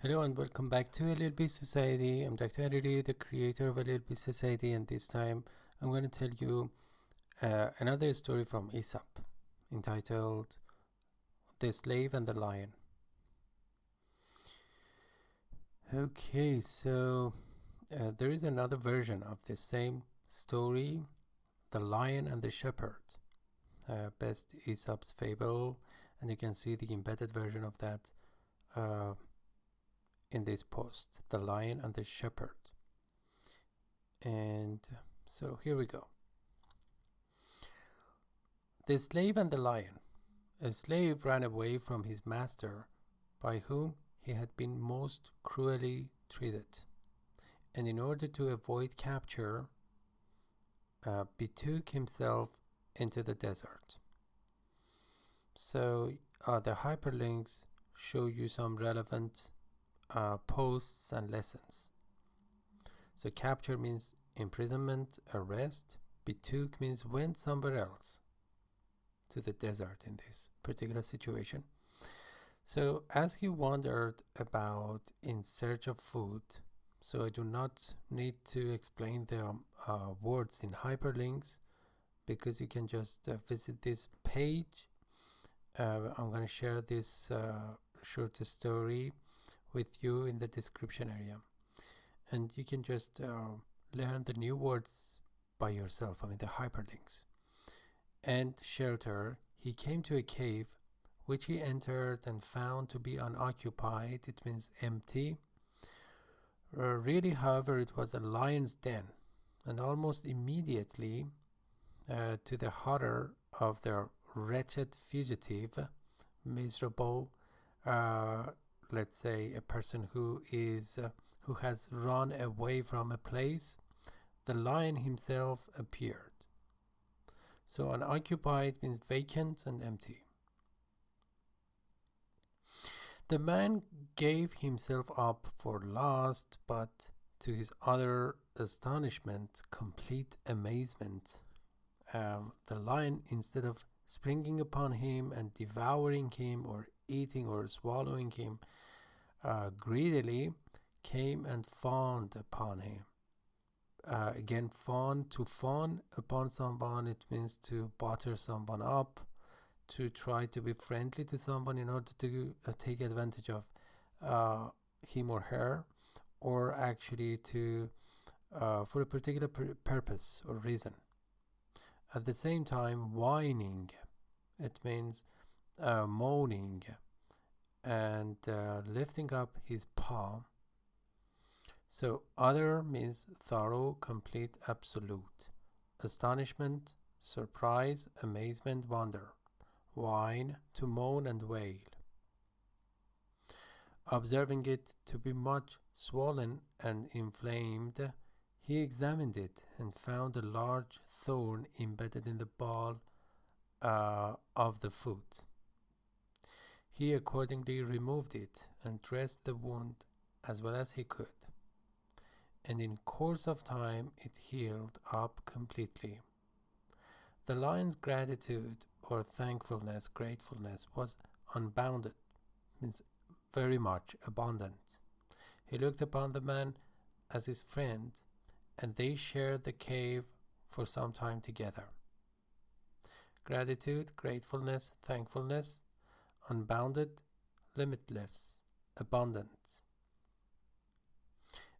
Hello and welcome back to LLB Society. I'm Dr. Aditi, the creator of LLB Society, and this time I'm going to tell you another story from Aesop entitled The Slave and the Lion. Okay, so there is another version of the same story, The Lion and the Shepherd, best Aesop's fable, and you can see the embedded version of that in this post, The Lion and the Shepherd. And so here we go. The Slave and the Lion. A slave ran away from his master, by whom he had been most cruelly treated, and in order to avoid capture, betook himself into the desert. So the hyperlinks show you some relevant posts and lessons. So capture means imprisonment, arrest. Betook means went somewhere else, to the desert in this particular situation. So as he wandered about in search of food, so I do not need to explain the words in hyperlinks, because you can just visit this page. I'm going to share this short story with you in the description area, and you can just learn the new words by yourself, the hyperlinks. And shelter, he came to a cave, which he entered and found to be unoccupied. It means empty. Really, however, it was a lion's den, and almost immediately, to the horror of the wretched fugitive, miserable, let's say a person who has run away from a place, the lion himself appeared. So unoccupied means vacant and empty. The man gave himself up for lost, but to his utter astonishment, complete amazement, the lion, instead of springing upon him and devouring him or eating or swallowing him greedily, came and fawned upon him. Again, fawn, to fawn upon someone, it means to butter someone up, to try to be friendly to someone in order to take advantage of him or her, or actually to for a particular purpose or reason. At the same time, whining, it means moaning and lifting up his paw. So utter means thorough, complete, absolute. Astonishment, surprise, amazement, wonder. Whine, to moan and wail. Observing it to be much swollen and inflamed, he examined it and found a large thorn embedded in the ball of the foot. He accordingly removed it and dressed the wound as well as he could, and in course of time it healed up completely. The lion's gratitude or thankfulness, gratefulness, was unbounded, means very much abundant. He looked upon the man as his friend, and they shared the cave for some time together. Gratitude, gratefulness, thankfulness, unbounded, limitless, abundant.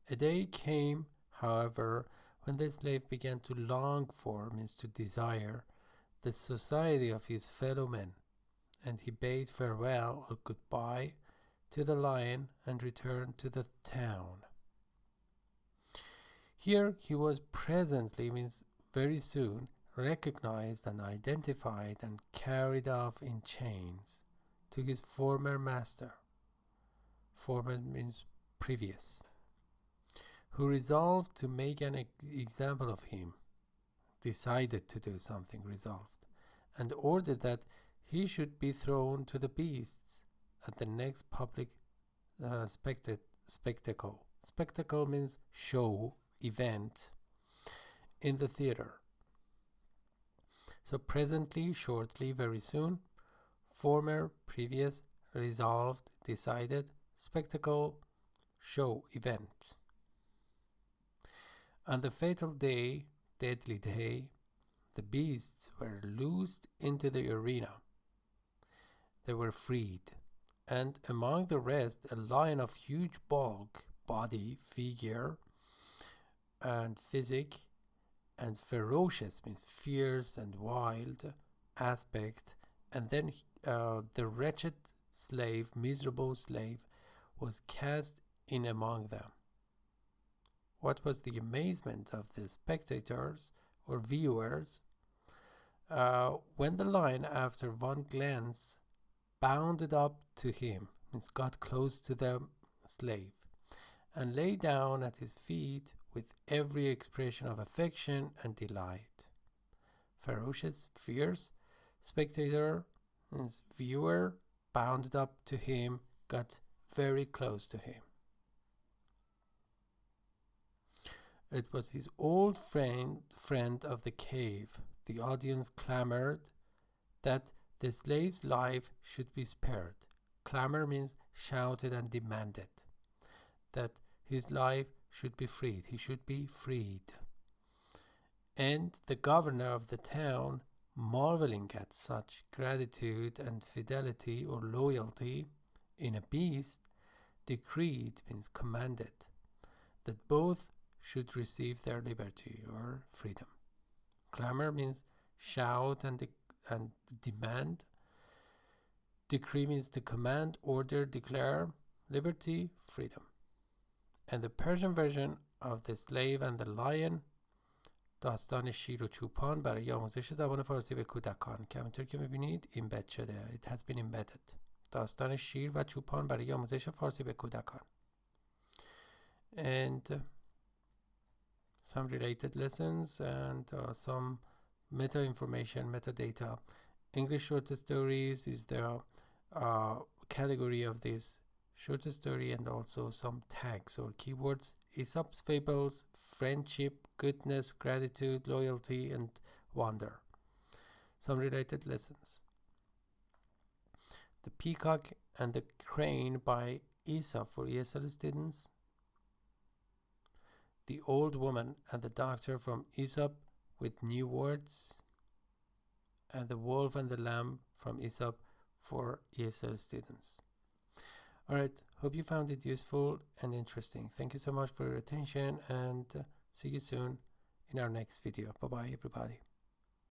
A day came, however, when the slave began to long for, means to desire, the society of his fellow men, and he bade farewell or goodbye to the lion and returned to the town. Here he was presently, means very soon, recognized and identified and carried off in chains to his former master. Former means previous, who resolved to make an example of him, decided to do something, resolved, and ordered that he should be thrown to the beasts at the next public spectacle. Spectacle means show, event, in the theater. So presently, shortly, very soon, former, previous, resolved, decided, spectacle, show, event. On the fatal day, deadly day, the beasts were loosed into the arena. They were freed, and among the rest, a lion of huge bulk, body, figure, and physique, and ferocious means fierce and wild aspect, and then the wretched slave, miserable slave, was cast in among them. What was the amazement of the spectators or viewers when the lion, after one glance, bounded up to him, means got close to the slave, and lay down at his feet with every expression of affection and delight. Ferocious, fierce, spectator, means viewer, bounded up to him, got very close to him. It was his old friend of the cave. The audience clamored that the slave's life should be spared. Clamor means shouted and demanded that his life should be freed. He should be freed. And the governor of the town, marveling at such gratitude and fidelity or loyalty in a beast, decreed, means commanded, that both should receive their liberty or freedom. Clamor means shout and demand. Decree means to command, order, declare, liberty, freedom. And the Persian version of The Slave and the Lion، داستان شیر و چوپان برای آموزش زبان فارسی به کودکان، که همینطور که میبینید ایمبد شده. It has been embedded. داستان شیر و چوپان برای آموزش فارسی به کودکان. And some related lessons and some meta information, metadata. English short stories is the category of this short story, and also some tags or keywords. Aesop's fables, friendship, goodness, gratitude, loyalty, and wonder. Some related lessons. The Peacock and the Crane by Aesop for ESL students. The Old Woman and the Doctor from Aesop with new words. And the Wolf and the Lamb from Aesop for ESL students. Alright, hope you found it useful and interesting. Thank you so much for your attention, and see you soon in our next video. Bye bye everybody.